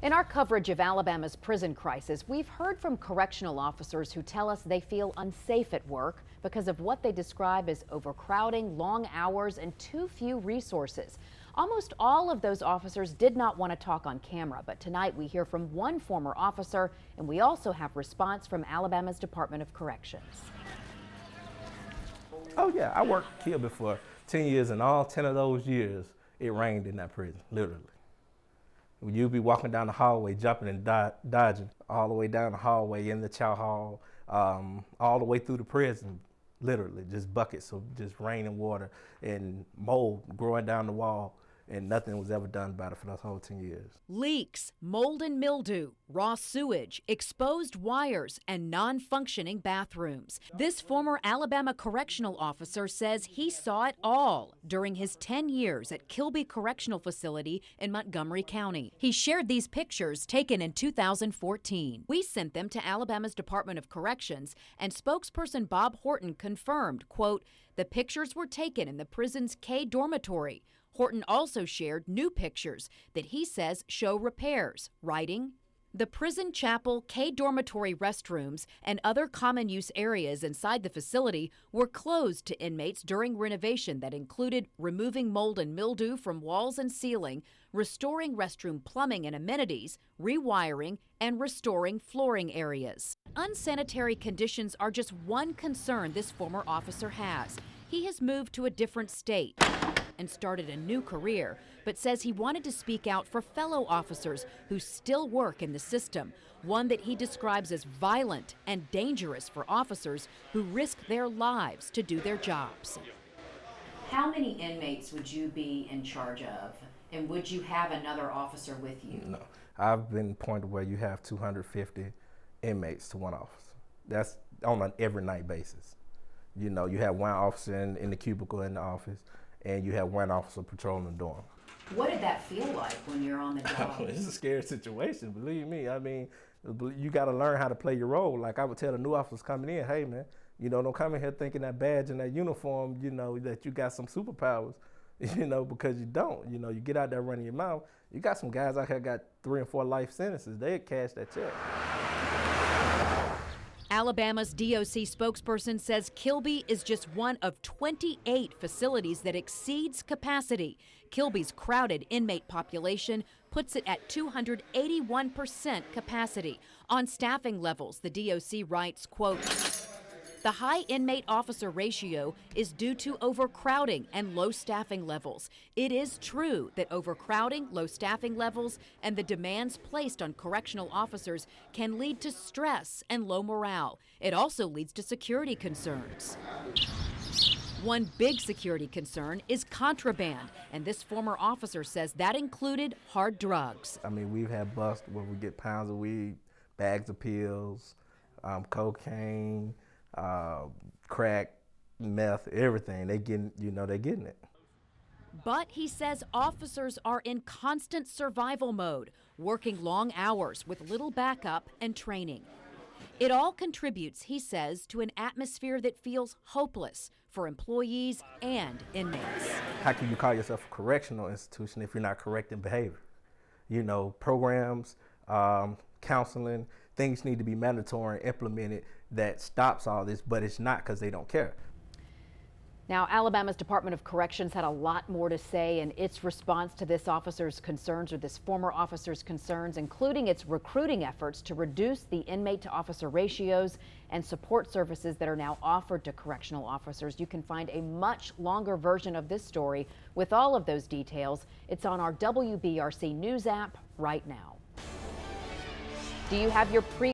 In our coverage of Alabama's prison crisis, we've heard from correctional officers who tell us they feel unsafe at work because of what they describe as overcrowding, long hours, and too few resources. Almost all of those officers did not want to talk on camera, but tonight we hear from one former officer, and we also have response from Alabama's Department of Corrections. Oh yeah, I worked Kilby for 10 years, and all 10 of those years, it rained in that prison, literally. You'd be walking down the hallway, jumping and dodging, all the way down the hallway, in the chow hall, all the way through the prison, literally, just buckets of just rain and water and mold growing down the wall. And nothing was ever done about it for those whole 10 years. Leaks, mold and mildew, raw sewage, exposed wires, and non-functioning bathrooms. This former Alabama correctional officer says he saw it all during his 10 years at Kilby Correctional Facility in Montgomery County. He shared these pictures taken in 2014. We sent them to Alabama's Department of Corrections, and spokesperson Bob Horton confirmed, quote, "The pictures were taken in the prison's K dormitory." Horton also shared new pictures that he says show repairs, writing, "The prison chapel, K dormitory restrooms, and other common use areas inside the facility were closed to inmates during renovation that included removing mold and mildew from walls and ceiling, restoring restroom plumbing and amenities, rewiring, and restoring flooring areas." Unsanitary conditions are just one concern this former officer has. He has moved to a different state and started a new career, but says he wanted to speak out for fellow officers who still work in the system, one that he describes as violent and dangerous for officers who risk their lives to do their jobs. How many inmates would you be in charge of, and would you have another officer with you? No, I've been pointed where you have 250 inmates to one officer. That's on an every night basis. You know, you have one officer in the cubicle in the office, and you have one officer patrolling the dorm. What did that feel like when you're on the job? It's a scary situation, believe me. I mean, you got to learn how to play your role. Like I would tell the new officers coming in, hey man, you know, don't come in here thinking that badge and that uniform, you know, that you got some superpowers, you know, because you don't. You know, you get out there running your mouth. You got some guys out here got 3 and 4 life sentences. They'd cash that check. Alabama's DOC spokesperson says Kilby is just one of 28 facilities that exceeds capacity. Kilby's crowded inmate population puts it at 281% capacity. On staffing levels, the DOC writes, quote, "The high inmate officer ratio is due to overcrowding and low staffing levels. It is true that overcrowding, low staffing levels, and the demands placed on correctional officers can lead to stress and low morale. It also leads to security concerns." One big security concern is contraband, and this former officer says that included hard drugs. I mean, we've had busts where we get pounds of weed, bags of pills, cocaine, crack, meth, everything. They getting, you know, they're getting it. But he says officers are in constant survival mode, working long hours with little backup and training. It all contributes, he says, to an atmosphere that feels hopeless for employees and inmates. How can you call yourself a correctional institution if you're not correcting behavior? You know, programs, counseling, things need to be mandatory and implemented that stops all this, but it's not because they don't care. Now, Alabama's Department of Corrections had a lot more to say in its response to this officer's concerns, or this former officer's concerns, including its recruiting efforts to reduce the inmate to officer ratios and support services that are now offered to correctional officers. You can find a much longer version of this story with all of those details. It's on our WBRC News app right now. Do you have your